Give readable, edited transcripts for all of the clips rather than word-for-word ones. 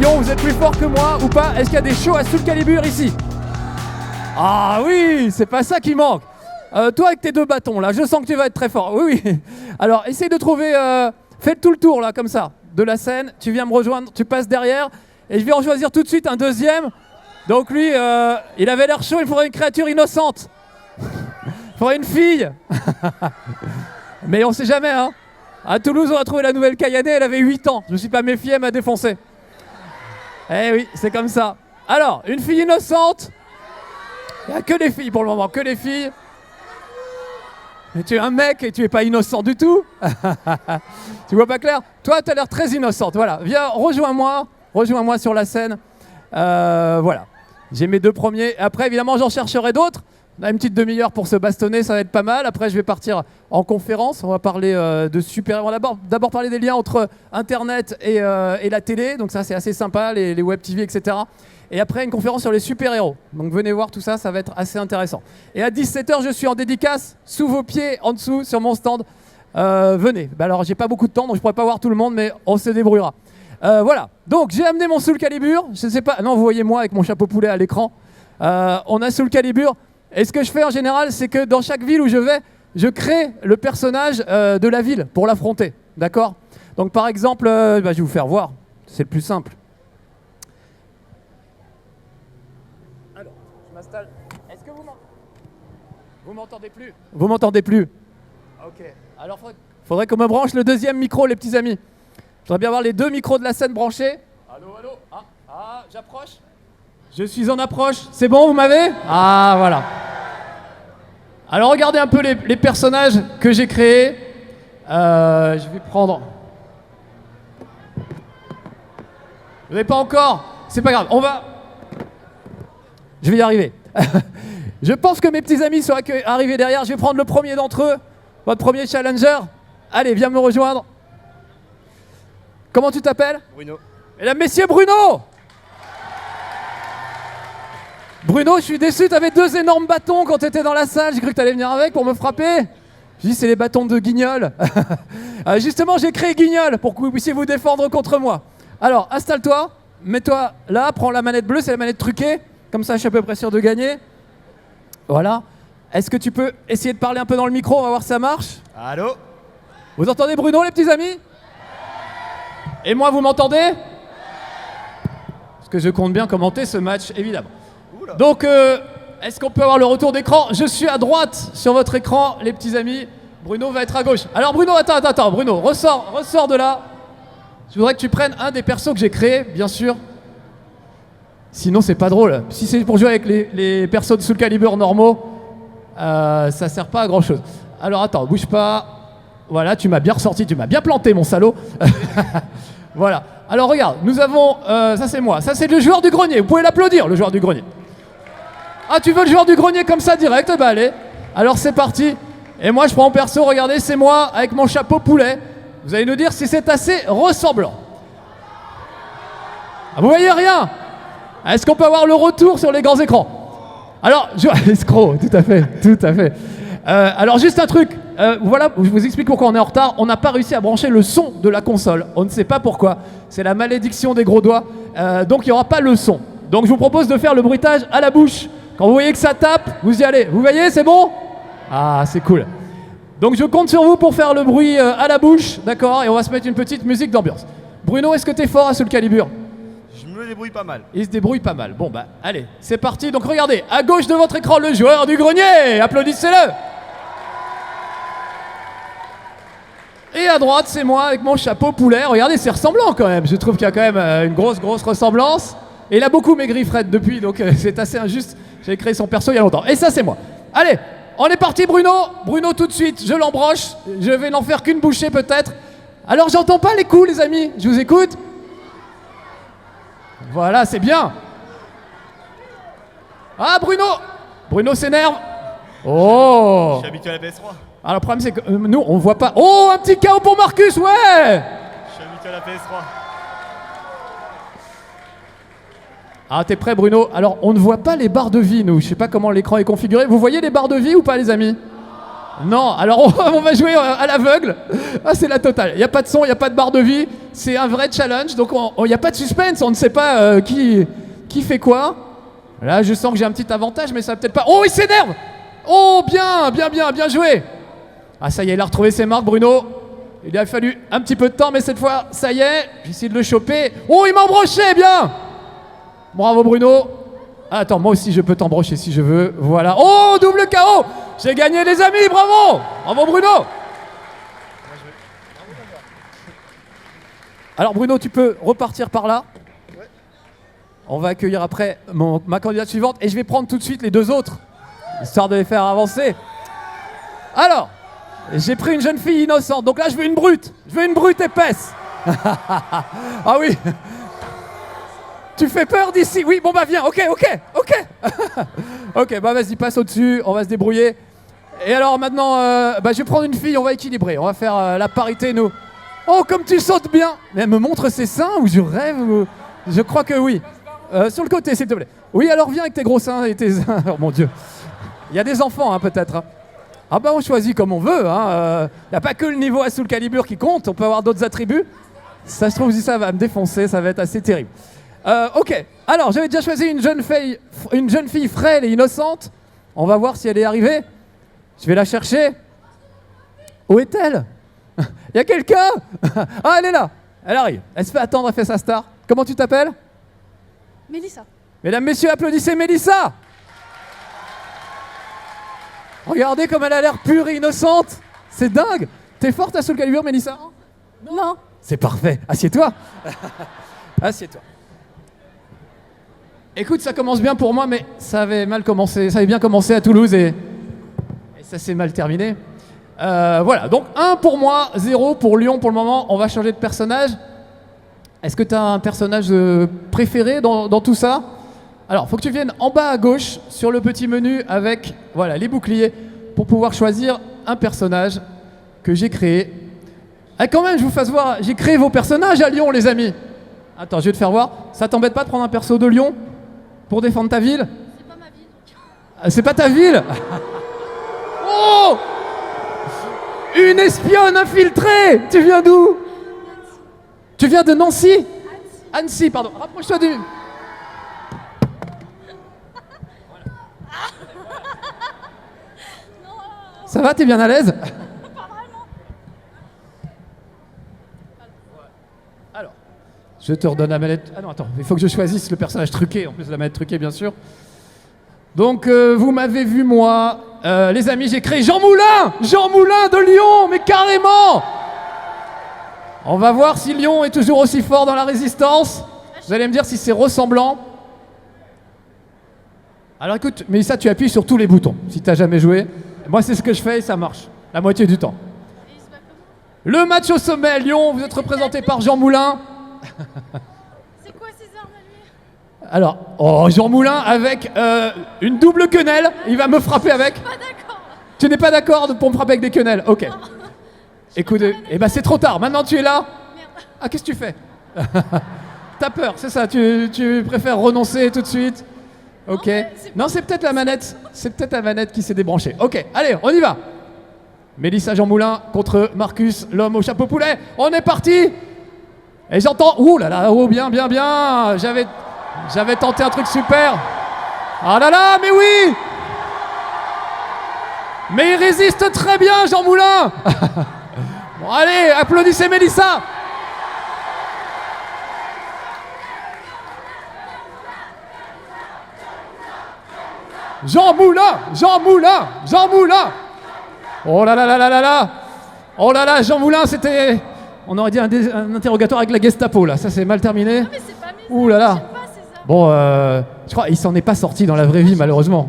millions, vous êtes plus fort que moi ou pas? Est-ce qu'il y a des shows à Soul Calibur ici? Ah oui, c'est pas ça qui manque. Toi avec tes deux bâtons là, je sens que tu vas être très fort. Oui, oui. Alors essaye de trouver, faites tout le tour là comme ça, de la scène, tu viens me rejoindre, tu passes derrière et je vais en choisir tout de suite un deuxième. Donc lui, il avait l'air chaud, il faudrait une créature innocente. Il faudrait une fille. Mais on sait jamais hein. À Toulouse on a trouvé la nouvelle Kayane, elle avait 8 ans, je me suis pas méfié, elle m'a défoncé. Eh oui, c'est comme ça. Alors, une fille innocente. Il n'y a que les filles pour le moment, que les filles. Mais tu es un mec et tu es pas innocent du tout. Tu vois pas clair? Toi, tu as l'air très innocente. Voilà, viens, rejoins-moi sur la scène. Voilà, j'ai mes deux premiers. Après, évidemment, j'en chercherai d'autres. On a une petite demi-heure pour se bastonner, ça va être pas mal. Après, je vais partir en conférence. On va parler de super. On va d'abord parler des liens entre Internet et la télé. Donc ça, c'est assez sympa, les web TV, etc. Et après, une conférence sur les super-héros. Donc venez voir tout ça, ça va être assez intéressant. Et à 17h, je suis en dédicace, sous vos pieds, en dessous, sur mon stand. Venez. Bah alors, j'ai pas beaucoup de temps, donc je pourrais pas voir tout le monde, mais on se débrouillera. Voilà. Donc, j'ai amené mon Soul Calibur. Je sais pas. Non, vous voyez moi avec mon chapeau poulet à l'écran. On a Soul Calibur. Et ce que je fais en général, c'est que dans chaque ville où je vais, je crée le personnage de la ville pour l'affronter. D'accord? Donc, par exemple, je vais vous faire voir. C'est le plus simple. Est-ce que vous m'entendez plus? Vous m'entendez plus? Ok. Alors faudrait qu'on me branche le deuxième micro, les petits amis. Je voudrais bien avoir les deux micros de la scène branchés. Allô, allô. J'approche. Je suis en approche. C'est bon, vous m'avez? Ah, voilà. Alors regardez un peu les personnages que j'ai créés. Je vais prendre. Vous n'avez pas encore? C'est pas grave. Je vais y arriver. Je pense que mes petits amis sont arrivés derrière. Je vais prendre le premier d'entre eux, votre premier challenger. Allez, viens me rejoindre. Comment tu t'appelles? Bruno. Mesdames, messieurs, Bruno! Bruno, je suis déçu, t'avais deux énormes bâtons quand t'étais dans la salle. J'ai cru que t'allais venir avec pour me frapper. J'ai dit, c'est les bâtons de Guignol. Justement, j'ai créé Guignol pour que vous puissiez vous défendre contre moi. Alors, installe-toi, mets-toi là, prends la manette bleue, c'est la manette truquée. Comme ça, je suis à peu près sûr de gagner. Voilà. Est-ce que tu peux essayer de parler un peu dans le micro? On va voir si ça marche. Allô? Vous entendez Bruno, les petits amis? Et moi, vous m'entendez? Parce que je compte bien commenter ce match, évidemment. Oula. Donc, est-ce qu'on peut avoir le retour d'écran? Je suis à droite sur votre écran, les petits amis. Bruno va être à gauche. Alors, Bruno, attends. Bruno, ressors de là. Je voudrais que tu prennes un des persos que j'ai créés, bien sûr. Sinon, c'est pas drôle. Si c'est pour jouer avec les persos de Soul Calibur normaux, ça sert pas à grand chose. Alors attends, bouge pas. Voilà, tu m'as bien ressorti, tu m'as bien planté, mon salaud. Voilà. Alors regarde, nous avons... ça c'est moi. Ça c'est le joueur du grenier. Vous pouvez l'applaudir, le joueur du grenier. Ah, tu veux le joueur du grenier comme ça direct? Bah allez. Alors c'est parti. Et moi je prends mon perso, regardez, c'est moi avec mon chapeau poulet. Vous allez nous dire si c'est assez ressemblant. Ah, vous voyez rien? Est-ce qu'on peut avoir le retour sur les grands écrans? Alors, escroc, tout à fait. Alors, juste un truc. Voilà, je vous explique pourquoi on est en retard. On n'a pas réussi à brancher le son de la console. On ne sait pas pourquoi. C'est la malédiction des gros doigts. Donc, il n'y aura pas le son. Donc, je vous propose de faire le bruitage à la bouche. Quand vous voyez que ça tape, vous y allez. Vous voyez, c'est bon? Ah, c'est cool. Donc, je compte sur vous pour faire le bruit à la bouche. D'accord? Et on va se mettre une petite musique d'ambiance. Bruno, est-ce que t'es fort à Soul Calibur? Je me débrouille pas mal. Il se débrouille pas mal. Bon bah allez, c'est parti. Donc regardez, à gauche de votre écran, le joueur du grenier. Applaudissez-le. Et à droite, c'est moi avec mon chapeau poulet. Regardez, c'est ressemblant quand même. Je trouve qu'il y a quand même une grosse ressemblance. Et il a beaucoup maigri Fred depuis, donc c'est assez injuste. J'avais créé son perso il y a longtemps. Et ça, c'est moi. Allez, on est parti Bruno. Bruno tout de suite, je l'embroche. Je vais n'en faire qu'une bouchée peut-être. Alors j'entends pas les coups les amis. Je vous écoute. Voilà, c'est bien. Ah, Bruno s'énerve. Oh. Je suis habitué à la PS3. Alors, le problème, c'est que nous, on voit pas. Oh, un petit KO pour Marcus, ouais. Je suis habitué à la PS3. Ah, t'es prêt, Bruno? Alors, on ne voit pas les barres de vie, nous. Je sais pas comment l'écran est configuré. Vous voyez les barres de vie ou pas, les amis? Non, alors on va jouer à l'aveugle. Ah, c'est la totale. Il n'y a pas de son, il n'y a pas de barre de vie. C'est un vrai challenge. Donc il n'y a pas de suspense. On ne sait pas qui fait quoi. Là, je sens que j'ai un petit avantage, mais ça va peut-être pas. Oh, il s'énerve. Oh, bien joué. Ah, ça y est, il a retrouvé ses marques, Bruno. Il a fallu un petit peu de temps, mais cette fois, ça y est. J'essaie de le choper. Oh, il m'a embroché, bien. Bravo, Bruno. Ah, attends, moi aussi, je peux t'embrocher si je veux. Voilà. Oh, double KO. J'ai gagné, les amis, bravo. Bravo, Bruno. Alors, Bruno, tu peux repartir par là. On va accueillir après ma candidate suivante. Et je vais prendre tout de suite les deux autres, histoire de les faire avancer. Alors, j'ai pris une jeune fille innocente. Donc là, je veux une brute. Je veux une brute épaisse. Ah oui. Tu fais peur d'ici? Oui, bon bah viens, ok. Ok, bah vas-y, passe au-dessus, on va se débrouiller. Et alors maintenant, je vais prendre une fille, on va équilibrer. On va faire la parité, nous. Oh, comme tu sautes bien. Mais elle me montre ses seins ou je rêve ou... Je crois que oui. Sur le côté, s'il te plaît. Oui, alors viens avec tes gros seins et tes... Oh mon Dieu. Il y a des enfants, hein, peut-être. Hein. Ah bah on choisit comme on veut. Il n'y a pas que le niveau à Soul Calibur qui compte, on peut avoir d'autres attributs. Ça se trouve, si ça va me défoncer, ça va être assez terrible. Ok, alors j'avais déjà choisi une jeune fille frêle et innocente. On va voir si elle est arrivée. Je vais la chercher. Où est-elle? Il y a quelqu'un? Ah, elle est là. Elle arrive. Elle se fait attendre, elle fait sa star. Comment tu t'appelles? Mélissa. Mesdames, messieurs, applaudissez Mélissa. Regardez comme elle a l'air pure et innocente. C'est dingue. T'es forte à Soul Calibur, Mélissa? Non. C'est parfait. Assieds-toi. Assieds-toi. Écoute, ça commence bien pour moi, mais ça avait mal commencé. Ça avait bien commencé à Toulouse et ça s'est mal terminé. Voilà, donc 1 pour moi, 0 pour Lyon pour le moment. On va changer de personnage. Est-ce que tu as un personnage préféré dans tout ça? Alors, faut que tu viennes en bas à gauche sur le petit menu avec voilà, les boucliers pour pouvoir choisir un personnage que j'ai créé. Ah, quand même, je vous fasse voir, j'ai créé vos personnages à Lyon, les amis. Attends, je vais te faire voir. Ça t'embête pas de prendre un perso de Lyon pour défendre ta ville? C'est pas ma ville. Ah, c'est pas ta ville? Oh! Une espionne infiltrée! Tu viens d'où? Tu viens de Nancy? Annecy, pardon. Rapproche-toi du... Ça va, t'es bien à l'aise? Alors, je te redonne la manette. Ah non, attends, il faut que je choisisse le personnage truqué, en plus de la manette truquée, bien sûr. Donc, vous m'avez vu, moi. Les amis, j'ai créé Jean Moulin! Jean Moulin de Lyon, mais carrément! On va voir si Lyon est toujours aussi fort dans la résistance. Vous allez me dire si c'est ressemblant. Alors écoute, mais ça, tu appuies sur tous les boutons, si t'as jamais joué. Moi, c'est ce que je fais et ça marche, la moitié du temps. Le match au sommet, Lyon, vous êtes représenté par Jean Moulin. C'est quoi ces armes à lui? Alors, oh, Jean Moulin avec une double quenelle, il va me frapper avec. Pas d'accord. Tu n'es pas d'accord pour me frapper avec des quenelles? Ok. Écoute, eh ben c'est trop tard, maintenant tu es là. Merde. Ah, qu'est-ce que tu fais? T'as peur, c'est ça, tu préfères renoncer tout de suite? Ok. Non, c'est peut-être la manette. C'est peut-être la manette qui s'est débranchée. Ok, allez, on y va. Mélissa Jean Moulin contre Marcus, l'homme au chapeau poulet. On est parti. Et j'entends... Ouh là là, oh bien. J'avais tenté un truc super. Ah là là, mais oui. Mais il résiste très bien, Jean Moulin. Bon, allez, applaudissez Mélissa. Jean Moulin. Oh là là là là là là. Oh là là, Jean Moulin, c'était... On aurait dit un interrogatoire avec la Gestapo, là. Ça, c'est mal terminé. Non mais c'est pas mes armes. Ouh là là. J'aime pas ces armes. Bon, je crois qu'il s'en est pas sorti dans la vraie vie, malheureusement.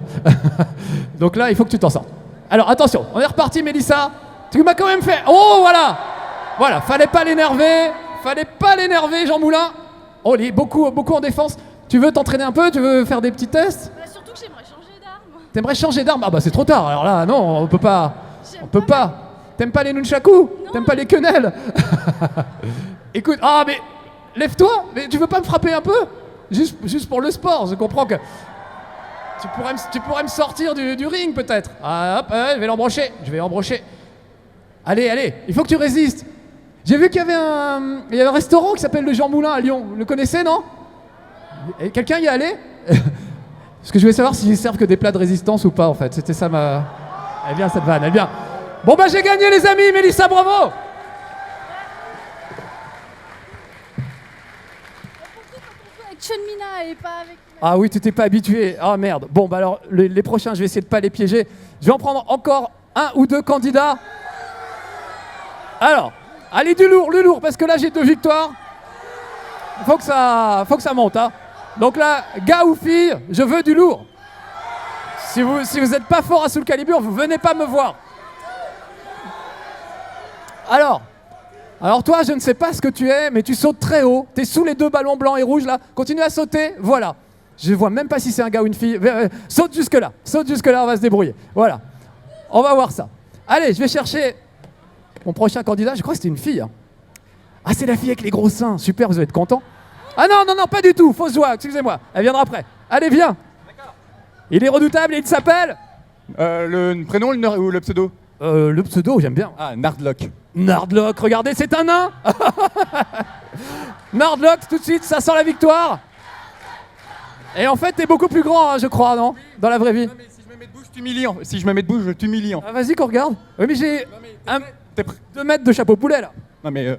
Donc là, il faut que tu t'en sortes. Alors, attention, on est reparti, Mélissa. Tu m'as quand même fait... Oh, voilà. Voilà, fallait pas l'énerver, Jean Moulin. Oh, il est beaucoup en défense. Tu veux t'entraîner un peu? Tu veux faire des petits tests? Bah, surtout que j'aimerais changer d'arme. T'aimerais changer d'arme? Ah bah c'est trop tard, alors là, non, on peut pas. J'aime On peut pas. T'aimes pas les nunchakus? T'aimes pas les quenelles? Écoute, ah mais lève-toi, mais tu veux pas me frapper un peu? Juste pour le sport, je comprends que... Tu pourrais me sortir du ring peut-être. Ah, hop, je vais l'embrocher. Allez, il faut que tu résistes. J'ai vu qu'il y avait un restaurant qui s'appelle le Jean Moulin à Lyon. Vous le connaissez, non? Et quelqu'un y est allé? Parce que je voulais savoir s'ils servent que des plats de résistance ou pas, en fait. C'était ça ma... Elle vient cette vanne, elle vient. Bon bah j'ai gagné les amis, Mélissa, bravo. Pourquoi on joue avec Chun-Mina et pas avec... Ah oui, tu t'es pas habitué. Ah merde. Bon bah alors, les prochains, je vais essayer de pas les piéger. Je vais en prendre encore un ou deux candidats. Alors, allez du lourd, parce que là j'ai 2 victoires. Faut que ça monte, hein. Donc là, gars ou fille, je veux du lourd. Si vous êtes pas fort à Soul Calibur, vous venez pas me voir. Alors toi, je ne sais pas ce que tu es, mais tu sautes très haut. T'es sous les 2 ballons blancs et rouges là. Continue à sauter, voilà. Je vois même pas si c'est un gars ou une fille. Saute jusque là, on va se débrouiller. Voilà. On va voir ça. Allez, je vais chercher mon prochain candidat. Je crois que c'était une fille. Hein. Ah, c'est la fille avec les gros seins. Super, vous allez être content. Ah non, pas du tout. Fausse joie, excusez-moi. Elle viendra après. Allez, viens. D'accord. Il est redoutable et il s'appelle Le prénom ou le pseudo? Le pseudo, j'aime bien. Ah, Nardlock. Nardlock, regardez, c'est un nain. Nardlock, tout de suite, ça sent la victoire. Et en fait, t'es beaucoup plus grand, hein, je crois, non? Dans la vraie vie. Non, mais si je me mets debout, je t'humilie. Si je me mets debout, je t'humilie. Ah, vas-y qu'on regarde. Oui, mais j'ai T'es prêt? 2 mètres de chapeau poulet, là. Non, mais...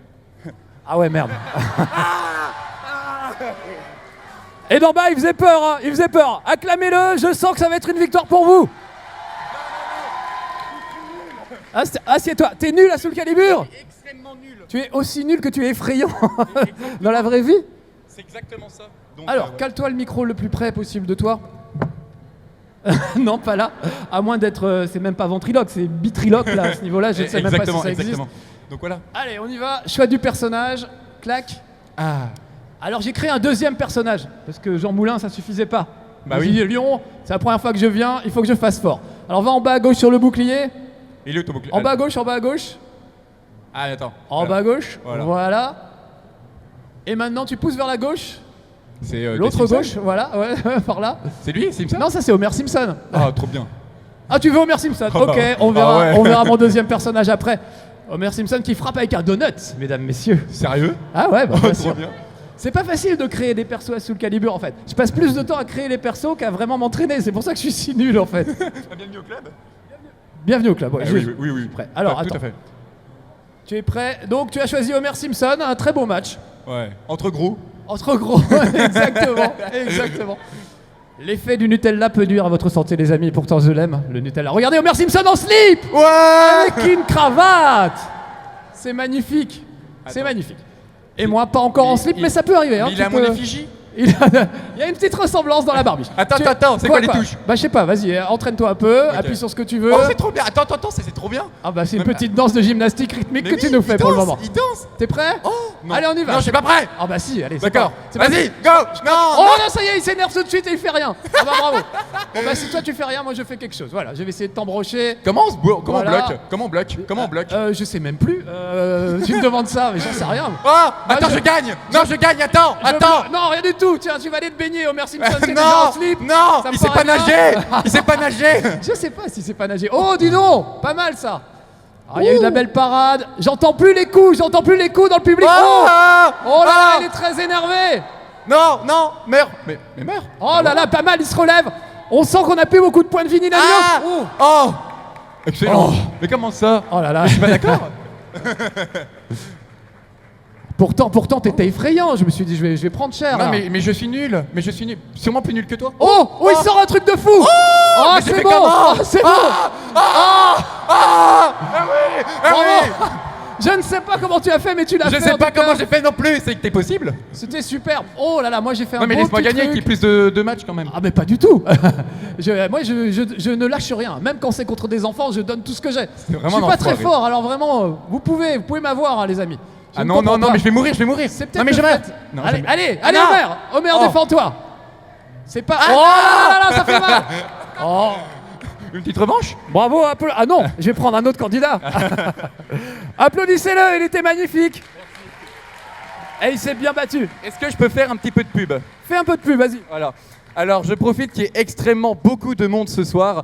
Ah ouais, merde. Et d'en bas, il faisait peur, hein, il faisait peur. Acclamez-le, je sens que ça va être une victoire pour vous. Assieds-toi, t'es nul à Soul Calibur? Extrêmement nul. Tu es aussi nul que tu es effrayant dans la vraie vie. C'est exactement ça. Donc, Alors, cale-toi le micro le plus près possible de toi. Non, pas là. À moins d'être... c'est même pas ventriloque, c'est bitriloque là, à ce niveau-là. Je ne sais même pas si ça existe. Donc voilà. Allez, on y va. Choix du personnage. Clac. Ah. Alors, j'ai créé un 2e personnage. Parce que Jean Moulin, ça suffisait pas. Bah J'ai oui. dit, Lyon, c'est la première fois que je viens, il faut que je fasse fort. Alors, va en bas à gauche sur le bouclier. Il est où ton bouclier? En bas à gauche. Ah, attends. En bas à gauche. Voilà. Voilà. Et maintenant, tu pousses vers la gauche. C'est L'autre Simpson. gauche, voilà, ouais, par là. C'est lui, Simpson? Non, ça c'est Homer Simpson. Ah, trop bien. Ah, tu veux Homer Simpson? Oh, Ok, bah. on verra, Ah ouais. on verra mon 2e personnage après. Homer Simpson qui frappe avec un donut, mesdames, messieurs. Sérieux? Ah ouais, bah, Oh, bien trop sûr. bien. C'est pas facile de créer des persos à Soul Calibur en fait. Je passe plus de temps à créer les persos qu'à vraiment m'entraîner. C'est pour ça que je suis si nul en fait. Bienvenue au club. Bienvenue au club. Ouais, Ah, oui. prêt. Alors, Tout attends. à fait. Tu es prêt? Donc, tu as choisi Homer Simpson, un très beau match. Ouais. Entre gros. Entre gros, exactement. L'effet du Nutella peut nuire à votre santé, les amis. Pourtant, je l'aime, le Nutella. Regardez Homer Simpson en slip Ouais. avec une cravate. C'est magnifique. C'est Attends. magnifique. Et moi, pas encore en slip, mais ça peut arriver. Hein, Il a mon effigie. Il y a une petite ressemblance dans la barbiche. Attends, c'est quoi les touches? Bah je sais pas, vas-y, entraîne-toi un peu, appuie sur ce que tu veux. Oh, c'est trop bien. Attends, c'est trop bien. Ah bah c'est une petite danse de gymnastique rythmique Mais que oui, tu nous fais il pour le danse, moment. Il danse. T'es prêt? Oh, non. Allez, on y va. Non, je suis pas prêt. Ah bah si, allez, c'est D'accord. pas- c'est pas- Vas-y, go. Non. Oh non, ça y est, il s'énerve tout de suite et il fait rien. Ah bah bravo. Bon bah si toi tu fais rien, moi je fais quelque chose. Voilà, je vais essayer de t'embrocher. Comment on Voilà. bloque? Comment on bloque? Je sais même plus. Tu me demandes ça, mais j'en sais rien. Oh, attends, je- je gagne. Non, je gagne. Attends. Non, rien du tout. Tiens, tu vas aller te baigner, Homer Simpson, t'es déjà Non, en slip. non, Ça me il sait paraît pas bien. nager. Il sait pas nager. Je sais pas si c'est pas nager. Oh, dis donc, pas mal ça. Ah, il y a eu de la belle parade. J'entends plus les coups dans le public. Oh, oh là là, il est très énervé. Non, meurs. Mais meurs. Oh là là, pas mal, il se relève. On sent qu'on a plus beaucoup de points de vie ni la Ah. Oh. Oh. Excellent. Oh. Mais comment ça? Oh là là. Je suis pas d'accord. Pourtant, t'étais effrayant. Je me suis dit, je vais prendre cher. Non, là. mais je suis nul. Mais je suis nul. Sûrement plus nul que toi. Oh, il sort un truc de fou. Oh, mais j'ai c'est fait bon. comment? Oh, c'est bon. Ah oui. Bravo. Je ne sais pas comment tu as fait, mais tu l'as fait. Je sais en pas tout cas. comment j'ai fait non plus. C'est que t'es possible. C'était superbe. Oh là là, moi j'ai fait un Non, mais beau laisse-moi petit gagner. truc. Qu'il y ait plus de matchs quand même. Ah mais pas du tout. Moi je ne lâche rien. Même quand c'est contre des enfants, je donne tout ce que j'ai. Je vraiment suis un pas très enfoiré. fort, alors vraiment, vous pouvez m'avoir, hein, les amis. Je Ah ne non, comprends pas. mais je vais mourir. C'est peut-être Non, mais le jamais. fait. Non, allez, jamais. allez, Non. Homer, Oh. défends-toi. C'est pas. Oh là là, ça fait mal. Oh. Une petite revanche? Bravo, ah non, je vais prendre un autre candidat. Applaudissez-le, il était magnifique. Et il s'est bien battu. Est-ce que je peux faire un petit peu de pub? Fais un peu de pub, vas-y. Voilà. Alors, je profite qu'il y ait extrêmement beaucoup de monde ce soir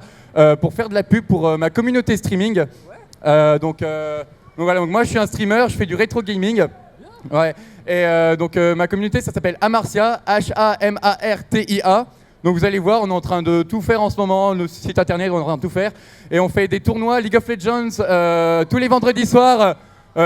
pour faire de la pub pour ma communauté streaming. Donc voilà, donc moi je suis un streamer, je fais du rétro gaming. Ouais. Et ma communauté, ça s'appelle Amartia, H-A-M-A-R-T-I-A. Donc vous allez voir, on est en train de tout faire en ce moment, le site internet, on est en train de tout faire. Et on fait des tournois League of Legends tous les vendredis soirs.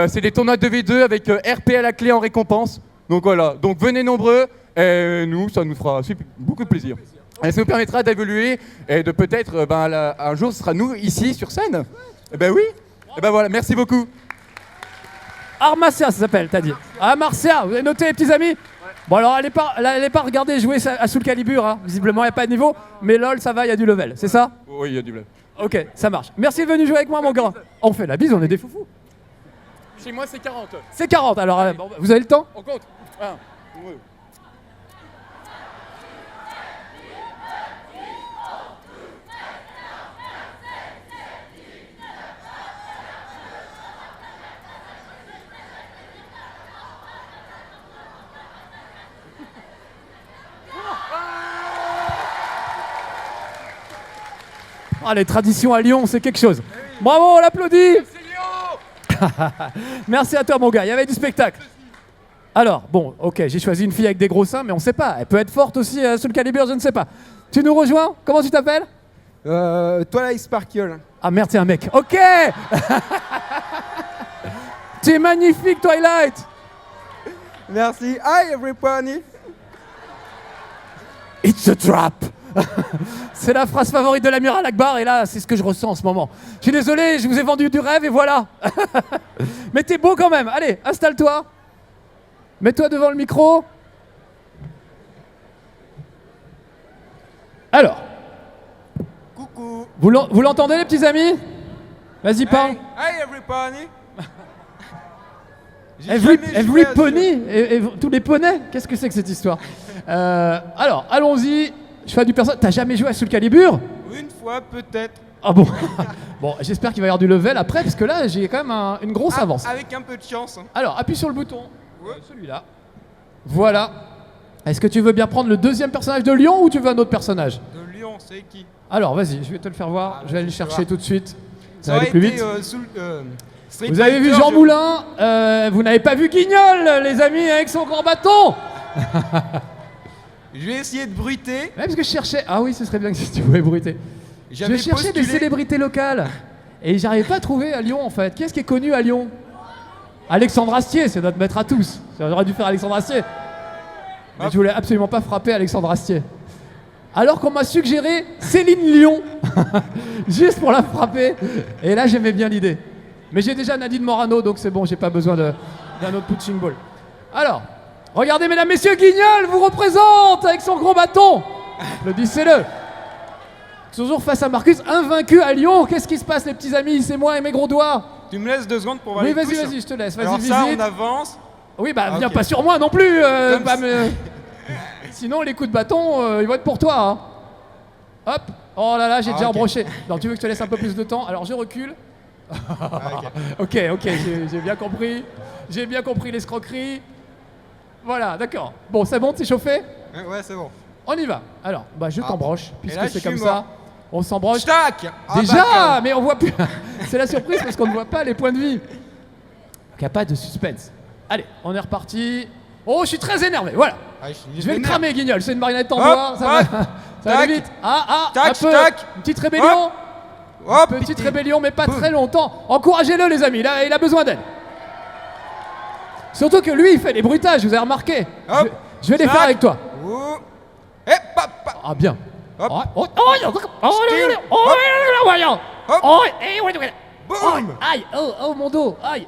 C'est des tournois 2v2 avec RP à la clé en récompense. Donc voilà, donc venez nombreux. Et nous, ça nous fera beaucoup de plaisir. Et ça nous permettra d'évoluer et de peut-être, un jour, ce sera nous ici sur scène. Eh ben oui. Et ben voilà, merci beaucoup. Armacia, ça s'appelle, t'as dit. Amarcia, vous avez noté les petits amis? Bon alors, allez pas regarder jouer à Soul Calibur, hein. Visiblement il n'y a pas de niveau, mais LOL ça va, il y a du level, c'est ça? Oui, il y a du level. Ok, ça marche. Merci de venir jouer avec moi mon grand. On fait la bise, on est des foufous. Chez moi c'est 40. C'est 40, alors bon, vous avez le temps? On compte. 1, 2. Ah, les traditions à Lyon, c'est quelque chose. Bravo, on l'applaudit. Merci à toi mon gars, il y avait du spectacle. Alors, bon, ok, j'ai choisi une fille avec des gros seins, mais on sait pas. Elle peut être forte aussi sous le calibre, je ne sais pas. Tu nous rejoins? Comment tu t'appelles? Twilight Sparkle. Ah merde, c'est un mec. Ok. Tu es magnifique, Twilight. Merci. Hi everybody. It's a trap. C'est la phrase favorite de l'amiral Akbar et là c'est ce que je ressens en ce moment. Je suis désolé, je vous ai vendu du rêve et voilà. Mais t'es beau quand même. Allez, installe-toi. Mets-toi devant le micro. Alors. Coucou. Vous l'entendez les petits amis? Vas-y parle. Hi everybody. Every pony et tous les poneys. Qu'est-ce que c'est que cette histoire? Alors, allons-y. Je fais du personnage. T'as jamais joué à Soul Calibur? Une fois peut-être. Ah bon. Bon, j'espère qu'il va y avoir du level après, parce que là, j'ai quand même une grosse avance. Avec un peu de chance. Hein. Alors, appuie sur le bouton. Celui-là. Voilà. Est-ce que tu veux bien prendre le deuxième personnage de Lyon ou tu veux un autre personnage? De Lyon, c'est qui? Alors, vas-y, je vais te le faire voir. Je vais aller le chercher tout de suite. Ça va aurait aller plus été, vite. Vous avez vu Jean Moulin, vous n'avez pas vu Guignol, les amis, avec son grand bâton. Je vais essayer de bruiter. Ouais, parce que je cherchais... Ah oui, ce serait bien que si tu pouvais bruiter. Je cherchais des célébrités locales. Et j'arrivais pas à trouver à Lyon, en fait. Qui est-ce qui est connu à Lyon? Alexandre Astier, c'est notre maître à tous. J'aurais dû faire Alexandre Astier. Mais je voulais absolument pas frapper Alexandre Astier. Alors qu'on m'a suggéré Céline Lyon. Juste pour la frapper. Et là, j'aimais bien l'idée. Mais j'ai déjà Nadine Morano, donc c'est bon, j'ai pas besoin d'un autre punching ball. Alors, regardez, mesdames, messieurs, Guignol vous représente avec son gros bâton. Applaudissez-le. Toujours face à Marcus, invaincu à Lyon. Qu'est-ce qui se passe, les petits amis? C'est moi et mes gros doigts. Tu me laisses 2 secondes pour voir Oui, les touches. vas-y, je te laisse. Vas-y, Alors visite. ça, on avance. Oui, bah viens Ok. pas sur moi non plus. Comme pas si- me- Sinon, les coups de bâton, ils vont être pour toi. Hein. Hop. Oh là là, j'ai déjà ok. embroché. Non, tu veux que je te laisse un peu plus de temps? Alors, je recule. Ok, j'ai bien compris. J'ai bien compris l'escroquerie. Voilà, d'accord. Bon, c'est bon, t'es chauffé? Ouais, c'est bon. On y va. Alors, bah je t'embroche, Et puisque là, c'est je comme suis ça. mort. On s'embroche. Tac. Déjà, mais on voit plus. C'est la surprise parce qu'on ne voit pas les points de vie. Donc, il n'y a pas de suspense. Allez, on est reparti. Oh, je suis très énervé, voilà. Je vais le cramer, Guignol. C'est une marionnette en Hop, bois. Ça va, hop, ça va tac, aller vite. tac, un peu. tac. Une petite rébellion. Hop, Petite rébellion, mais pas très longtemps. Encouragez-le, les amis. Là, il a besoin d'aide. Surtout que lui, il fait les bruitages, vous avez remarqué. Hop, Je vais les tac. faire avec toi. Ouh. Et pop, pop. Ah, bien. Hop. Oh, Boum. aïe, oh, mon dos, aïe,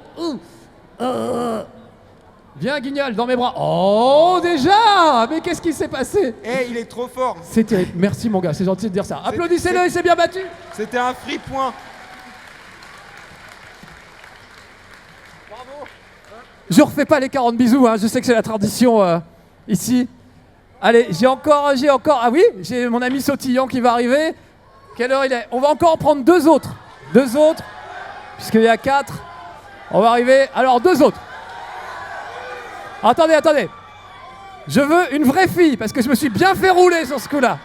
Viens, Guignol, dans mes bras. Oh, déjà. Mais qu'est-ce qui s'est passé? Eh, il est trop fort. C'est terrible. Merci, mon gars, c'est gentil de dire ça. Applaudissez-le, il s'est bien battu. C'était un free point. Je refais pas les 40 bisous, hein. Je sais que c'est la tradition ici. Allez, j'ai encore. Ah oui, j'ai mon ami Sautillon qui va arriver. Quelle heure il est? On va encore en prendre 2 autres. 2 autres, puisqu'il y a 4. On va arriver. Alors, 2 autres. Attendez. Je veux une vraie fille, parce que je me suis bien fait rouler sur ce coup-là.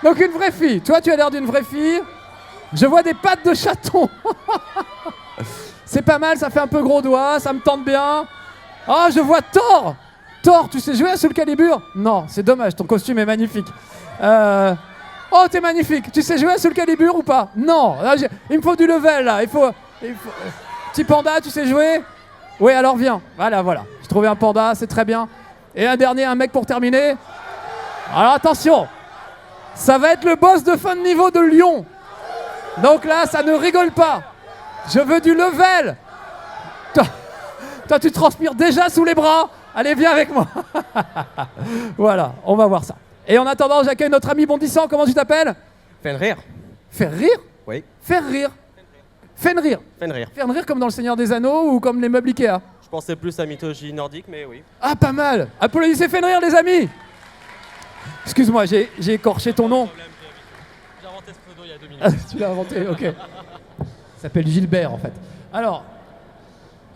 Donc une vraie fille. Toi, tu as l'air d'une vraie fille. Je vois des pattes de chaton. C'est pas mal, ça fait un peu gros doigt, ça me tente bien. Oh, je vois Thor. Thor, tu sais jouer à Soul Calibur? Non, c'est dommage, ton costume est magnifique. Oh, t'es magnifique. Tu sais jouer à Soul Calibur ou pas? Non, là, il me faut du level, là. Il faut... Petit panda, tu sais jouer? Oui, alors viens. Voilà. J'ai trouvé un panda, c'est très bien. Et un dernier, un mec pour terminer. Alors attention, ça va être le boss de fin de niveau de Lyon. Donc là, ça ne rigole pas. Je veux du level. Toi, tu transpires déjà sous les bras. Allez, viens avec moi. Voilà, on va voir ça. Et en attendant, j'accueille notre ami bondissant. Comment tu t'appelles? Fenrir. Faire rire? Oui. Faire rire. Fenrir. Fenrir. Fenrir comme dans Le Seigneur des Anneaux ou comme les meubles Ikea? Je pensais plus à mythologie nordique, mais oui. Ah, pas mal. Applaudissez Fenrir, les amis. Excuse-moi, j'ai écorché ton nom. J'ai inventé ce pseudo il y a 2 minutes. Ah, tu l'as inventé, ok. Il s'appelle Gilbert, en fait. Alors,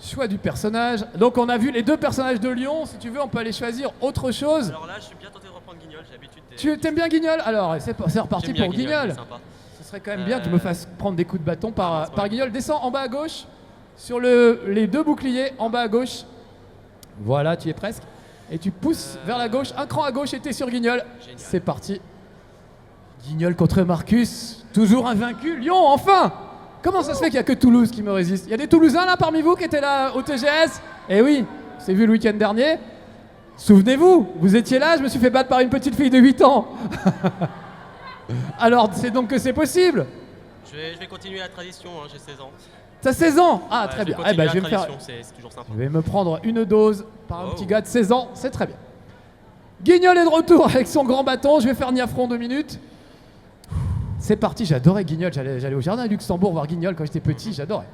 choix du personnage. Donc, on a vu les 2 personnages de Lyon. Si tu veux, on peut aller choisir autre chose. Alors là, je suis bien tenté de reprendre Guignol, j'ai l'habitude des... Tu t'aimes bien Guignol? Alors, c'est reparti J'aime bien pour Guignol. c'est sympa. Ce serait quand même bien que tu me fasses prendre des coups de bâton par vrai. Guignol. Descends en bas à gauche, sur les 2 boucliers, en bas à gauche. Voilà, tu y es presque. Et tu pousses vers la gauche, un cran à gauche et t'es sur Guignol. Génial. C'est parti. Guignol contre Marcus, toujours invaincu. Lyon, enfin! Comment ça se fait qu'il n'y a que Toulouse qui me résiste? Il y a des Toulousains là parmi vous qui étaient là au TGS? Eh oui, c'est vu le week-end dernier. Souvenez-vous, vous étiez là, je me suis fait battre par une petite fille de 8 ans. Alors, c'est donc que c'est possible. Je vais continuer la tradition, hein, j'ai 16 ans. T'as 16 ans? Ah, Ouais, très bien. Je vais je vais me faire... c'est toujours sympa. Je vais me prendre une dose par un Oh. petit gars de 16 ans, c'est très bien. Guignol est de retour avec son grand bâton, je vais faire Niafron 2 minutes. C'est parti, j'adorais Guignol, j'allais au jardin à Luxembourg voir Guignol quand j'étais petit, j'adorais.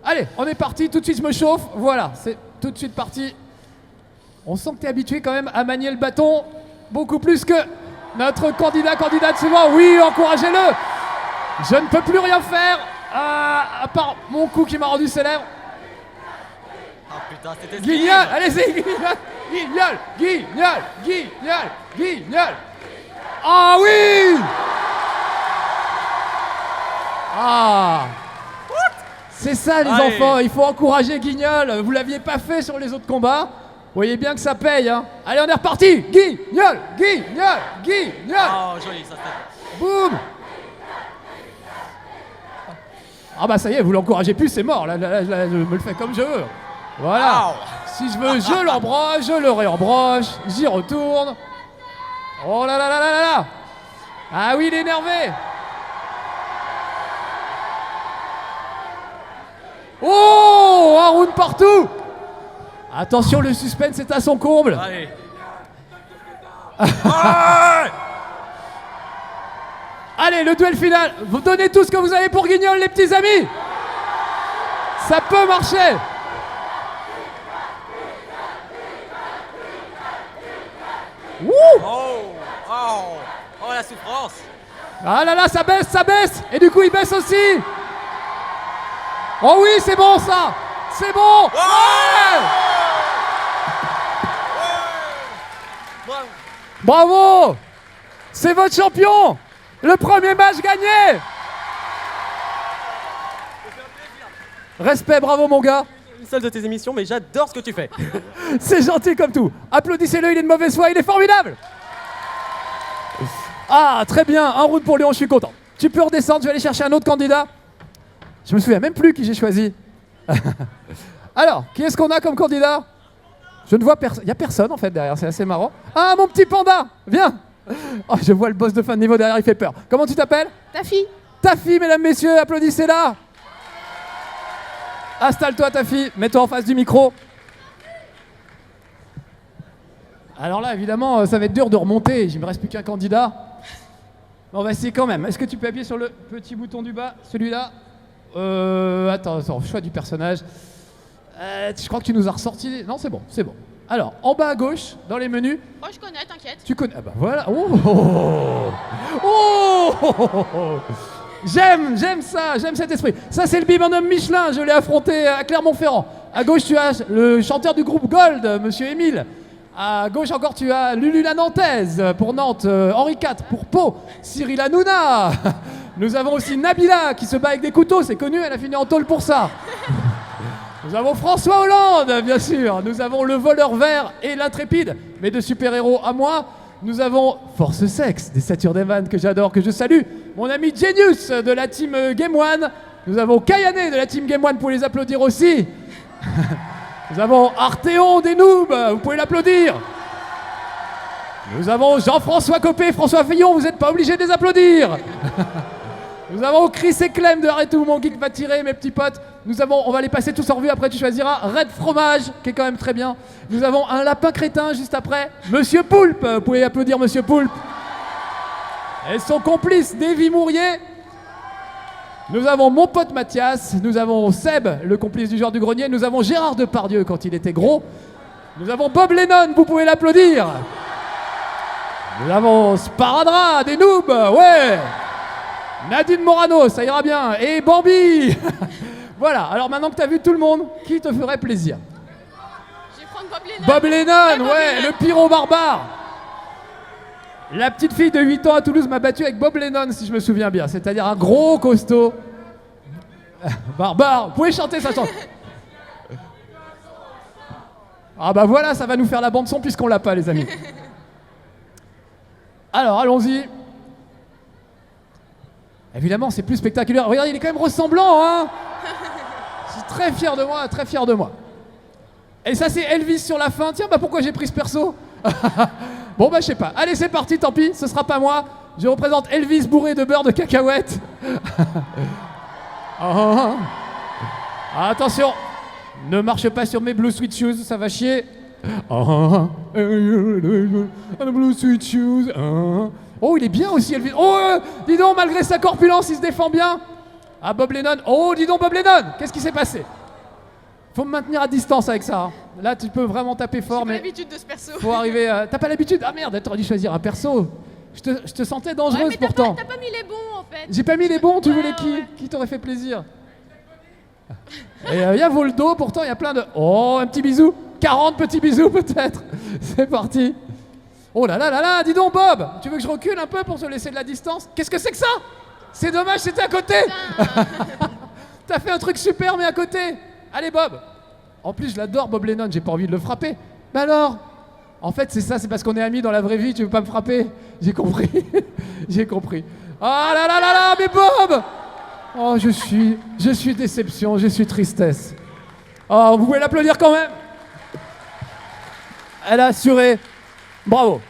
Allez, on est parti, tout de suite je me chauffe, voilà, c'est tout de suite parti. On sent que t'es habitué quand même à manier le bâton, beaucoup plus que notre candidate souvent. Oui, encouragez-le. Je ne peux plus rien faire, à part mon coup qui m'a rendu célèbre. Ah putain, c'était Guignol, allez-y, Guignol. Ah oui. Ah. C'est ça les Allez. enfants, il faut encourager Guignol. Vous l'aviez pas fait sur les autres combats. Vous voyez bien que ça paye, hein. Allez, on est reparti. Guignol. Oh, joli, ça c'était... Boum. Ah bah ça y est, vous l'encouragez plus, c'est mort. Là, je me le fais comme je veux. Voilà. Si je veux, je l'embroche, je le réembroche, j'y retourne. Oh là là là là là là. Ah oui, il est énervé. Oh, un round partout. Attention, le suspense est à son comble. Allez. Allez, le duel final. Vous donnez tout ce que vous avez pour Guignol, les petits amis. Ça peut marcher. Wouh. Oh, la souffrance. Ah là là, ça baisse. Et du coup, il baisse aussi. Oh oui, c'est bon ça. C'est bon. Ouais. Bravo. C'est votre champion. Le premier match gagné. Respect, bravo mon gars. Une seule de tes émissions, mais j'adore ce que tu fais. C'est gentil comme tout. Applaudissez-le, il est de mauvaise foi, il est formidable. Ah, très bien, un round pour Lyon, je suis content. Tu peux redescendre, je vais aller chercher un autre candidat. Je me souviens même plus qui j'ai choisi. Alors, qui est-ce qu'on a comme candidat? Je ne vois personne. Il n'y a personne en fait derrière, c'est assez marrant. Ah, mon petit panda, viens. Oh, je vois le boss de fin de niveau derrière, il fait peur. Comment tu t'appelles? Ta fille. Ta fille, mesdames, messieurs, applaudissez-la. Installe-toi, ta fille, mets-toi en face du micro. Alors là, évidemment, ça va être dur de remonter. Il me reste plus qu'un candidat. On va essayer quand même. Est-ce que tu peux appuyer sur le petit bouton du bas, celui-là? Attends, choix du personnage. Je crois que tu nous as ressorti. Non, c'est bon, c'est bon. Alors, en bas à gauche, dans les menus. Oh, je connais, t'inquiète. Tu connais. Ah bah voilà. Oh. J'aime ça, j'aime cet esprit. Ça, c'est le bibendum Michelin, je l'ai affronté à Clermont-Ferrand. À gauche, tu as le chanteur du groupe Gold, monsieur Émile. À gauche encore, tu as Lulu la Nantaise pour Nantes, Henri IV pour Pau, Cyril Hanouna. Nous avons aussi Nabila qui se bat avec des couteaux, c'est connu, elle a fini en tôle pour ça. Nous avons François Hollande, bien sûr. Nous avons le voleur vert et l'intrépide, mais de super-héros à moi. Nous avons Force Sex, des Saturday Man que j'adore, que je salue. Mon ami Genius de la team Game One. Nous avons Kayane de la team Game One, pour les applaudir aussi. Nous avons Arthéon des Noobs, vous pouvez l'applaudir. Nous avons Jean-François Copé, François Fillon, vous n'êtes pas obligés de les applaudir. Nous avons Chris et Clem de Arrête où mon geek va tirer, mes petits potes. Nous avons, on va les passer tous en revue, après tu choisiras Red Fromage, qui est quand même très bien. Nous avons un lapin crétin juste après, Monsieur Poulpe, vous pouvez applaudir Monsieur Poulpe. Et son complice, Davy Mourier. Nous avons mon pote Mathias, nous avons Seb, le complice du genre du grenier, nous avons Gérard Depardieu quand il était gros. Nous avons Bob Lennon, vous pouvez l'applaudir. Nous avons Sparadra, des noobs, ouais. Nadine Morano, ça ira bien. Et Bambi. Voilà, alors maintenant que tu as vu tout le monde, qui te ferait plaisir? Je vais prendre Bob Lennon. Bob Lennon, ouais, le pyro barbare. La petite fille de 8 ans à Toulouse m'a battu avec Bob Lennon, si je me souviens bien. C'est-à-dire un gros costaud. Barbare, vous pouvez chanter, ça chante. Ah bah voilà, ça va nous faire la bande son puisqu'on l'a pas, les amis. Alors, allons-y. Évidemment, c'est plus spectaculaire. Regardez, il est quand même ressemblant, hein. Je suis très fier de moi, très fier de moi. Et ça, c'est Elvis sur la fin. Tiens, bah pourquoi j'ai pris ce perso? Bon, bah je sais pas. Allez, c'est parti, tant pis, ce sera pas moi. Je représente Elvis bourré de beurre de cacahuète. Attention, ne marche pas sur mes Blue Sweet Shoes, ça va chier. Blue Sweet Shoes. Oh, il est bien aussi, Elvis. Oh, dis donc, malgré sa corpulence, il se défend bien. Ah, Bob Lennon. Oh, dis donc, Bob Lennon. Qu'est-ce qui s'est passé? Faut me maintenir à distance avec ça. Hein. Là, tu peux vraiment taper fort, mais... J'ai pas l'habitude de ce perso. Faut arriver à... T'as pas l'habitude? Ah merde, t'aurais dû choisir un perso. Je te sentais dangereuse Ouais, mais pourtant. t'as pas mis les bons, en fait. J'ai pas mis les bons, tu Ouais, voulais qui? ouais. Qui t'aurait fait plaisir? Et il y a Voldo, pourtant il y a plein de... Oh, un petit bisou. 40 petits bisous peut-être. C'est parti. Oh là là là là, dis donc Bob, tu veux que je recule un peu pour te laisser de la distance? Qu'est-ce que c'est que ça? C'est dommage, c'était à côté. T'as fait un truc super mais à côté. Allez Bob. En plus je l'adore Bob Lennon, j'ai pas envie de le frapper. Mais alors? En fait c'est ça, c'est parce qu'on est amis dans la vraie vie, tu veux pas me frapper? J'ai compris. J'ai compris. Ah là là là là, mais Bob! Oh, je suis déception, je suis tristesse. Oh, vous pouvez l'applaudir quand même. Elle a assuré. Bravo.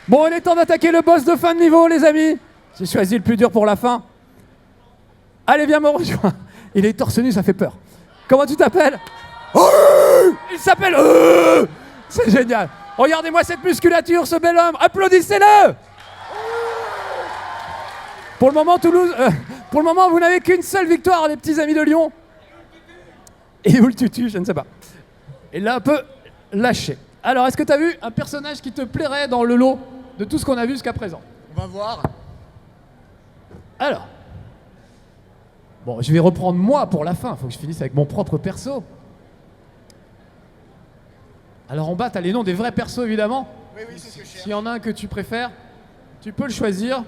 Bon, il est temps d'attaquer le boss de fin de niveau, les amis. J'ai choisi le plus dur pour la fin. Allez, viens me rejoindre. Il est torse nu, ça fait peur. Comment tu t'appelles? Il s'appelle... C'est génial. Regardez-moi cette musculature, ce bel homme. Applaudissez-le. Pour le moment, Toulouse... pour le moment, vous n'avez qu'une seule victoire, les petits amis de Lyon. Et où le tutu, je ne sais pas. Il l'a un peu lâché. Alors, est-ce que tu as vu un personnage qui te plairait dans le lot de tout ce qu'on a vu jusqu'à présent? On va voir. Alors. Bon, je vais reprendre moi pour la fin. Il faut que je finisse avec mon propre perso. Alors en bas, tu as les noms des vrais persos, évidemment. Oui, oui, c'est ce que je cherche. S'il y en a un que tu préfères, tu peux le choisir.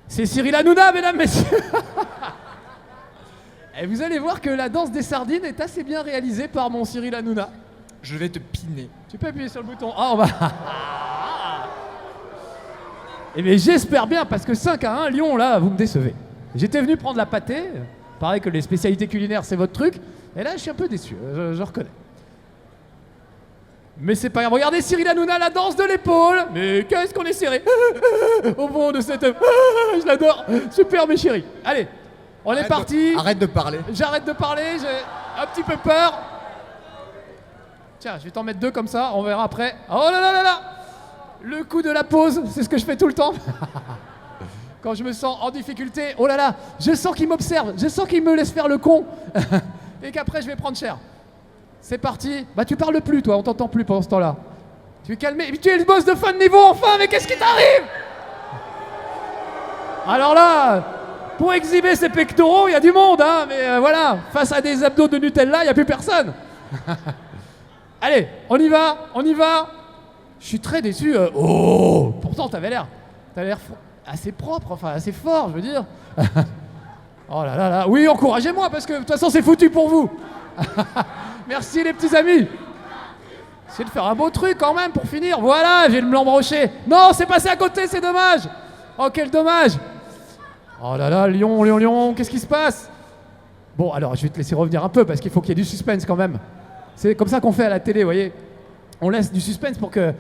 C'est Cyril Hanouna, mesdames, messieurs. Et vous allez voir que la danse des sardines est assez bien réalisée par mon Cyril Hanouna. Je vais te piner. Tu peux appuyer sur le bouton. Ah, on va... Eh bien, j'espère bien, parce que 5-1, Lyon, là, vous me décevez. J'étais venu prendre la pâtée. Pareil que les spécialités culinaires, c'est votre truc. Et là, je suis un peu déçu, je reconnais. Mais c'est pas grave. Regardez Cyril Hanouna, la danse de l'épaule. Mais qu'est-ce qu'on est serré au fond de cette... Je l'adore. Super, mes chéris. Allez, on est parti. Arrête de parler. J'arrête de parler, j'ai un petit peu peur. Tiens, je vais t'en mettre 2 comme ça, on verra après. Oh là là là là! Le coup de la pause, c'est ce que je fais tout le temps. Quand je me sens en difficulté, oh là là, je sens qu'il m'observe, je sens qu'il me laisse faire le con. Et qu'après je vais prendre cher. C'est parti. Bah tu parles plus toi, on t'entend plus pendant ce temps-là. Tu es calmé, mais tu es le boss de fin de niveau enfin, mais qu'est-ce qui t'arrive? Alors là, pour exhiber ses pectoraux, il y a du monde, hein, mais voilà, face à des abdos de Nutella, il n'y a plus personne. Allez, on y va, on y va. Je suis très déçu. Oh, pourtant, t'avais l'air assez propre, enfin assez fort, je veux dire. Oh là là là. Oui, encouragez-moi parce que de toute façon, c'est foutu pour vous. Merci les petits amis. Essayez de faire un beau truc quand même pour finir. Voilà, je vais me l'embrocher. Non, c'est passé à côté, c'est dommage. Oh, quel dommage. Oh là là, Lyon, qu'est-ce qui se passe? Bon, alors, je vais te laisser revenir un peu parce qu'il faut qu'il y ait du suspense quand même. C'est comme ça qu'on fait à la télé, vous voyez. On laisse du suspense pour que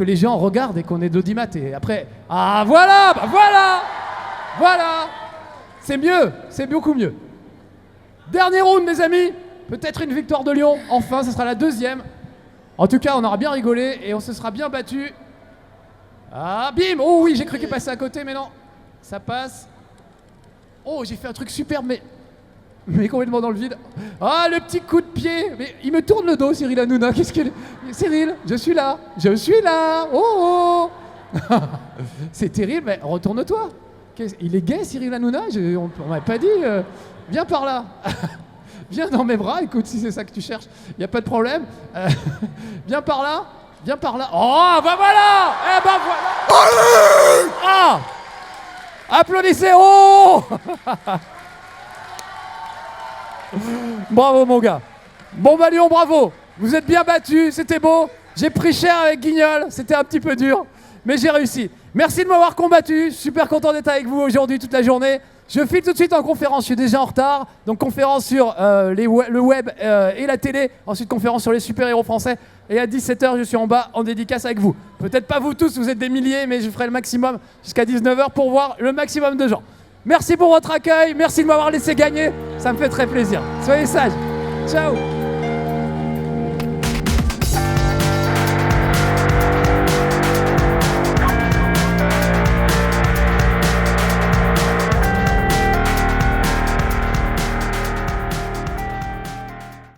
les gens regardent et qu'on ait de l'audimat. Et après, ah voilà, bah voilà. C'est mieux, c'est beaucoup mieux. Dernier round, mes amis. Peut-être une victoire de Lyon. Enfin, ce sera la deuxième. En tout cas, on aura bien rigolé et on se sera bien battu. Ah, bim. Oh oui, j'ai cru qu'il passait à côté, mais non. Ça passe. Oh, j'ai fait un truc superbe, mais complètement dans le vide. Ah, le petit coup de pied. Mais il me tourne le dos, Cyril Hanouna. Qu'est-ce qu'il... Cyril, je suis là. Oh. C'est terrible, mais retourne-toi. Il est gay, Cyril Hanouna? On m'avait pas dit. Viens par là. Viens dans mes bras, écoute, si c'est ça que tu cherches. Il n'y a pas de problème. Viens par là. Oh, bah voilà. Eh ben voilà. Allez. Ah. Applaudissez. Oh. Bravo mon gars. Bon bah Lyon, bravo. Vous êtes bien battus, c'était beau. J'ai pris cher avec Guignol, c'était un petit peu dur, mais j'ai réussi. Merci de m'avoir combattu, super content d'être avec vous aujourd'hui toute la journée. Je file tout de suite en conférence, je suis déjà en retard. Donc conférence sur le web et la télé, ensuite conférence sur les super-héros français. Et à 17h, je suis en bas en dédicace avec vous. Peut-être pas vous tous, vous êtes des milliers, mais je ferai le maximum jusqu'à 19h pour voir le maximum de gens. Merci pour votre accueil, merci de m'avoir laissé gagner, ça me fait très plaisir. Soyez sages, ciao.